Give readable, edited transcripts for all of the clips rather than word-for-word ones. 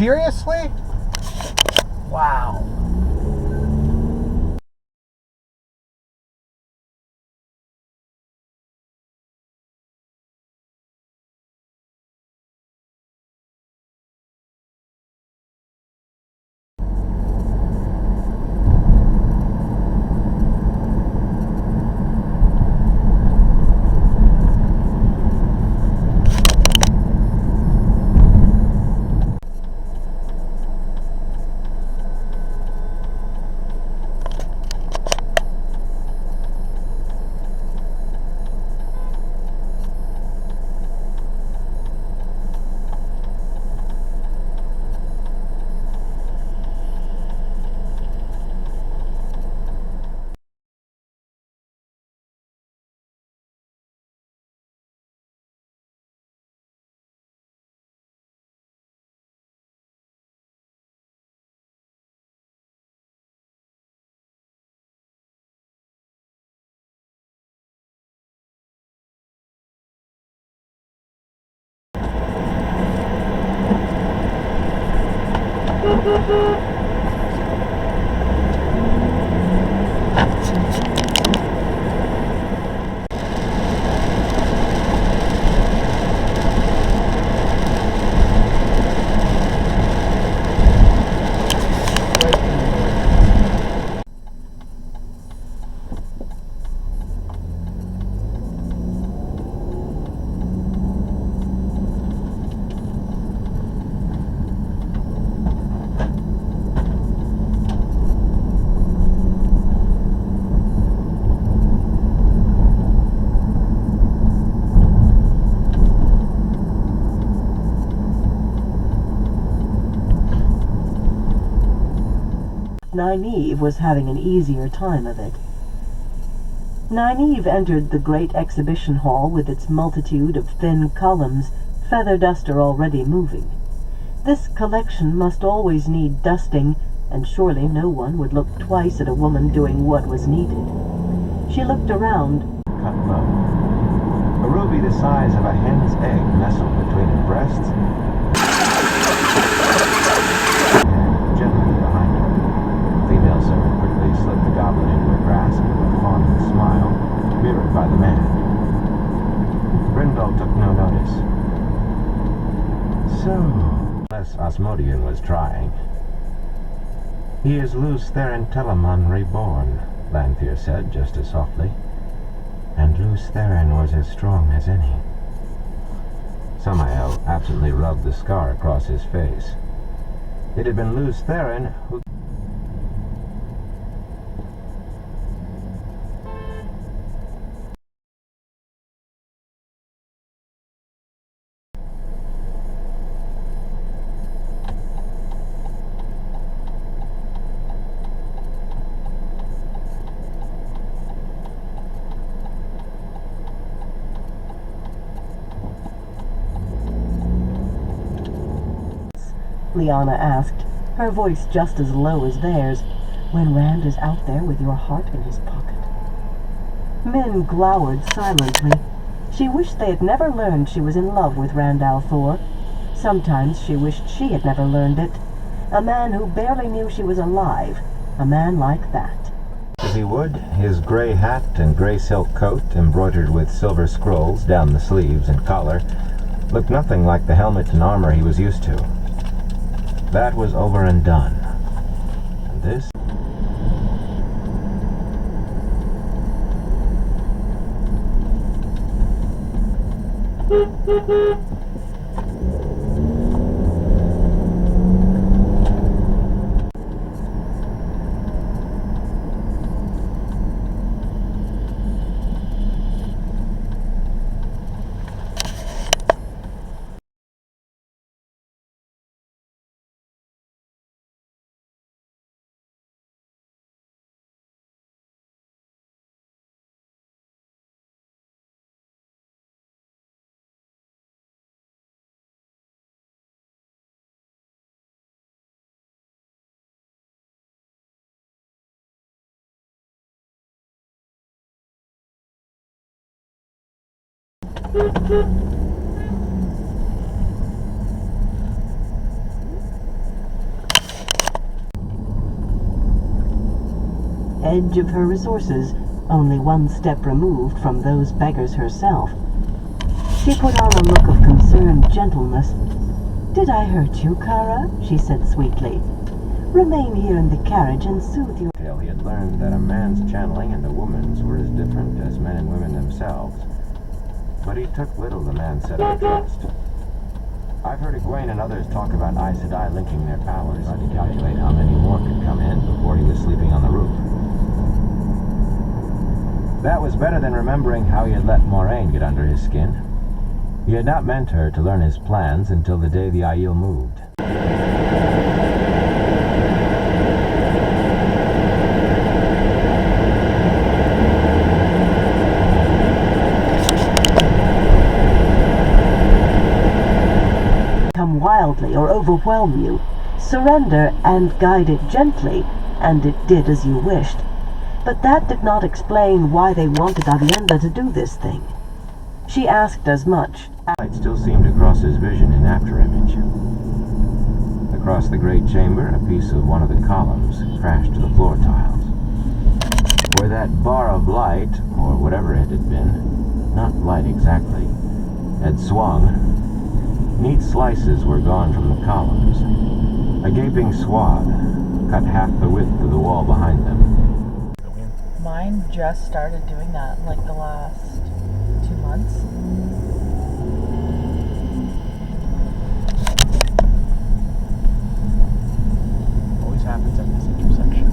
Seriously? Wow. Nynaeve was having an easier time of it. Nynaeve entered the great exhibition hall with its multitude of thin columns, feather duster already moving. This collection must always need dusting, and surely no one would look twice at a woman doing what was needed. She looked around. Cut low. A ruby the size of a hen's egg nestled between her breasts, and gently behind her. The female servant quickly slipped the goblet into her grasp with a fond smile, mirrored by the man. Brindle took no notice. So, less Osmodian was trying. He is Luz Theron Telamon reborn, Lanfear said just as softly. And Luz Theron was as strong as any. Samael absently rubbed the scar across his face. It had been Luz Theron who... Liana asked, her voice just as low as theirs, when Rand is out there with your heart in his pocket. Min glowered silently. She wished they had never learned she was in love with Rand al'Thor. Sometimes she wished she had never learned it. A man who barely knew she was alive. A man like that. As he would, his gray hat and gray silk coat, embroidered with silver scrolls down the sleeves and collar, looked nothing like the helmet and armor he was used to. That was over and done. And this... edge of her resources, only one step removed from those beggars herself. She put on a look of concerned gentleness. "Did I hurt you, Kara?" she said sweetly. "Remain here in the carriage and soothe your..." He had learned that a man's channeling and a woman's were as different as men and women themselves. But he took little the man said of trust. I've heard Egwene and others talk about Aes Sedai linking their powers to calculate how many more could come in before he was sleeping on the roof. That was better than remembering how he had let Moraine get under his skin. He had not meant her to learn his plans until the day the Aiel moved. Come wildly or overwhelm you. Surrender and guide it gently, and it did as you wished. But that did not explain why they wanted Aviendha to do this thing. She asked as much. Light still seemed to cross his vision in afterimage. Across the great chamber, a piece of one of the columns crashed to the floor tiles. Where that bar of light, or whatever it had been, not light exactly, had swung, neat slices were gone from the columns. A gaping swath cut half the width of the wall behind them. Mine just started doing that like the last 2 months. Always happens at this intersection.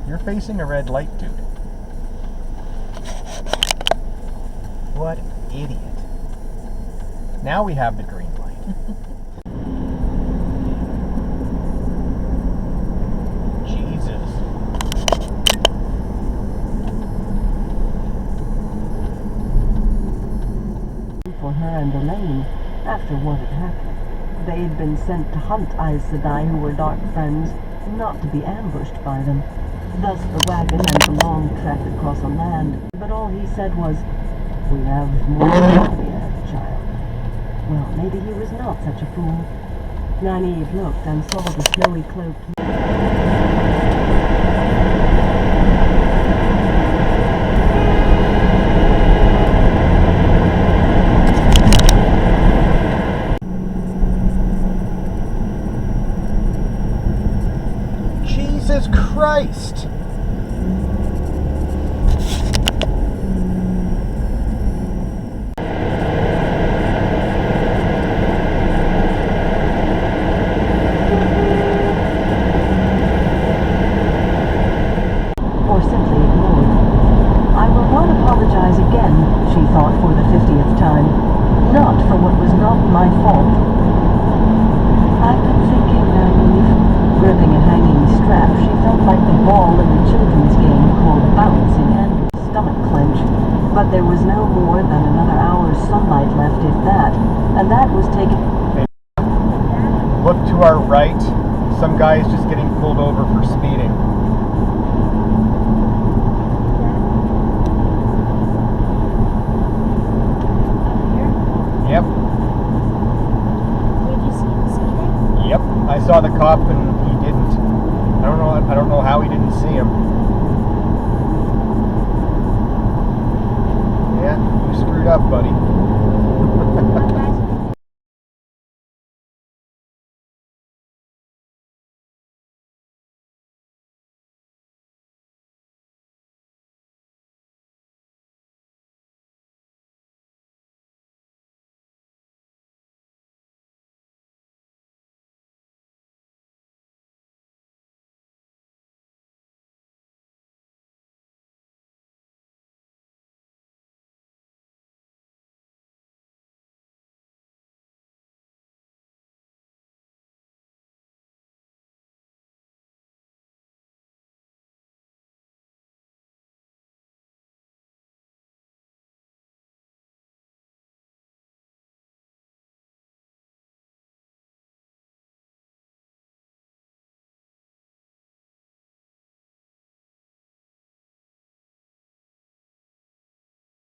You're facing a red light, dude. What idiot. Now we have the green light. Jesus. For her and Elaine, after what had happened. They had been sent to hunt Aes Sedai who were dark friends, not to be ambushed by them. Thus the wagon and the long trek across a land. But all he said was, "We have more than we have, child." Well, maybe he was not such a fool. Nynaeve looked and saw the snowy cloak. Jesus Christ! Or simply ignored. I will not apologize again, she thought for the 50th time. Not for what was not my fault. I've been thinking, Nynaeve. Gripping a hanging strap, she felt like the ball in the children's game called Bounce in Andrew's stomach clench. But there was no more than another hour's sunlight left, if that. And that was taken... Look to our right. Some guy is just getting pulled over for speeding. Yep. Did you see him speeding? Yep. I saw the cop and he didn't. I don't know how he didn't see him. Yeah, you screwed up, buddy.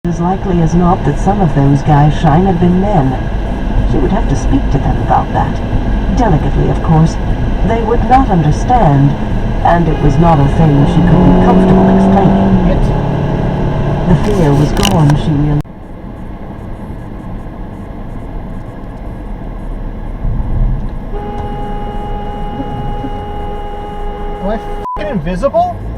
As likely as not that some of those guys shine had been men. She would have to speak to them about that. Delicately, of course. They would not understand, and it was not a thing she could be comfortable explaining. The fear was gone, she realized. Am I f***ing invisible?